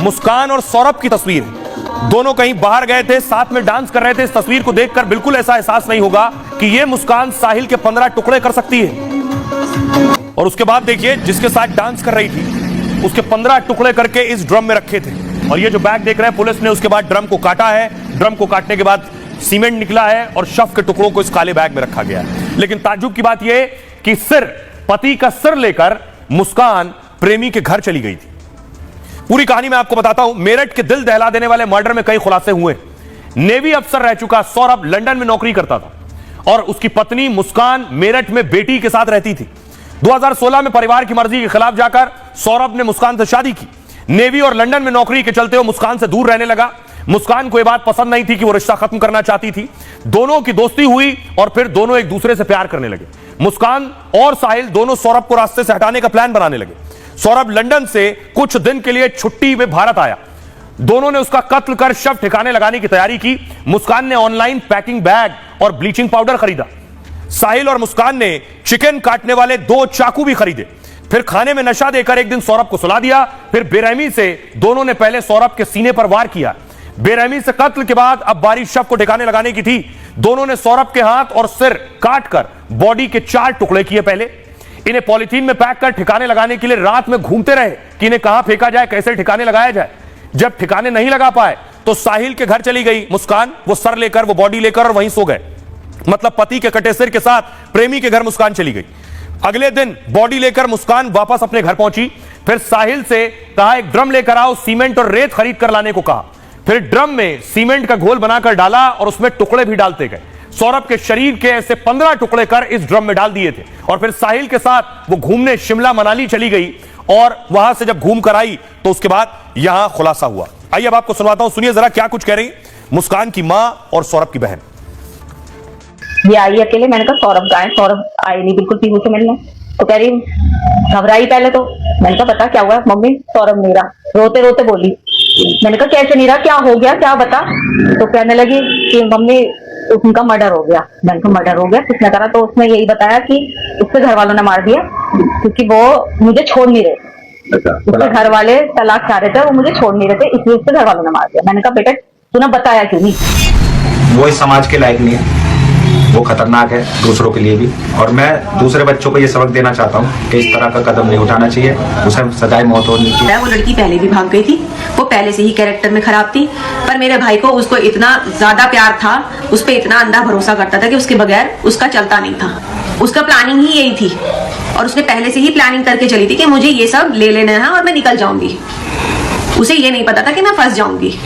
मुस्कान और सौरभ की तस्वीर है। दोनों कहीं बाहर गए थे, साथ में डांस कर रहे थे। इस तस्वीर को देखकर बिल्कुल ऐसा एहसास नहीं होगा कि यह मुस्कान साहिल के 15 टुकड़े कर सकती है। और उसके बाद देखिए, जिसके साथ डांस कर रही थी उसके 15 टुकड़े करके इस ड्रम में रखे थे। और ये जो बैग देख रहे हैं, पुलिस ने उसके बाद ड्रम को काटा है। ड्रम को काटने के बाद सीमेंट निकला है और शव के टुकड़ों को इस काले बैग में रखा गया है। लेकिन ताज्जुब की बात यह कि पति का सिर लेकर मुस्कान प्रेमी के घर चली गई थी। पूरी कहानी मैं आपको बताता हूं। मेरठ के दिल दहला देने वाले मर्डर में कई खुलासे हुए। नेवी अफसर रह चुका सौरभ लंदन में नौकरी करता था और उसकी पत्नी मुस्कान मेरठ में बेटी के साथ रहती थी। 2016 में परिवार की मर्जी के खिलाफ जाकर सौरभ ने मुस्कान से शादी की। नेवी और लंदन में नौकरी के चलते वो मुस्कान से दूर रहने लगा। मुस्कान को यह बात पसंद नहीं थी कि वो रिश्ता खत्म करना चाहती थी। दोनों की दोस्ती हुई और फिर दोनों एक दूसरे से प्यार करने लगे। मुस्कान और साहिल दोनों सौरभ को रास्ते से हटाने का प्लान बनाने लगे। सौरभ लंदन से कुछ दिन के लिए छुट्टी में भारत आया। दोनों ने उसका कत्ल कर शव ठिकाने लगाने की तैयारी की। मुस्कान ने ऑनलाइन पैकिंग बैग और ब्लीचिंग पाउडर खरीदा। साहिल और मुस्कान ने चिकन काटने वाले 2 चाकू भी खरीदे। फिर खाने में नशा देकर एक दिन सौरभ को सुला दिया। फिर बेरहमी से दोनों ने पहले सौरभ के सीने पर वार किया। बेरहमी से कत्ल के बाद अब बारी शव को ठिकाने लगाने की थी। दोनों ने सौरभ के हाथ और सिर काटकर बॉडी के 4 टुकड़े किए। पहले इन्हें पॉलिथीन में पैक कर ठिकाने लगाने के लिए रात में घूमते रहे कि इन्हें कहां फेंका जाए, कैसे ठिकाने लगाया जाए। जब ठिकाने नहीं लगा पाए तो साहिल के घर चली गई मुस्कान। वो सर लेकर, वो बॉडी लेकर और वहीं सो गए। मतलब पति के कटे सिर के साथ प्रेमी के घर मुस्कान चली गई। अगले दिन बॉडी लेकर मुस्कान वापस अपने घर पहुंची। फिर साहिल से कहा एक ड्रम लेकर आओ, सीमेंट और रेत खरीद कर लाने को कहा। फिर ड्रम में सीमेंट का घोल बनाकर डाला और उसमें टुकड़े भी डालते गए। सौरभ के शरीर के ऐसे 15 टुकड़े कर इस ड्रम में डाल दिए थे। और फिर साहिल के साथ वो घूमने शिमला मनाली चली गई और वहां से जब घूम कर आई तो उसके बाद यहां खुलासा हुआ। आइए अब आपको सुनवाता हूं, सुनिए जरा क्या कुछ कह रही मुस्कान की मां और सौरभ की बहन। ये आई अकेले, मैंने कहा सौरभ का है। सौरभ आए नहीं बिल्कुल पीहू से मिलने। तो कह रही घबराई पहले तो। मैंने कहा बता क्या हुआ मम्मी। सौरभ नीरा रोते रोते बोली। मैंने कहा कैसे नीरा, क्या हो गया, क्या बता। तो कहने लगी कि मम्मी उनका मर्डर हो गया। मैंने कहा मर्डर हो गया, किसने करा। तो उसने यही बताया कि उसके घर वालों ने मार दिया क्योंकि वो मुझे छोड़ नहीं रहे। उसके घर वाले तलाक चाह रहे थे, वो मुझे छोड़ नहीं रहे थे, इसलिए उसके घर वालों ने मार दिया। मैंने कहा बेटा तूने बताया क्यों नहीं। वो इस समाज के लायक नहीं है, वो खतरनाक है दूसरों के लिए भी। और मैं दूसरे बच्चों को ये सबक देना चाहता हूँ कि इस तरह का कदम नहीं उठाना चाहिए, उसे सजाए मौत होनी चाहिए। वो लड़की पहले भी भाग गई थी, वो पहले से ही कैरेक्टर में खराब थी। पर मेरे भाई को उसको इतना ज्यादा प्यार था, उस पर इतना अंधा भरोसा करता था कि उसके बगैर उसका चलता नहीं था। उसका प्लानिंग ही यही थी और उसने पहले से ही प्लानिंग करके चली थी कि मुझे ये सब ले लेना है और मैं निकल जाऊंगी। उसे ये नहीं पता था कि मैं फंस जाऊंगी।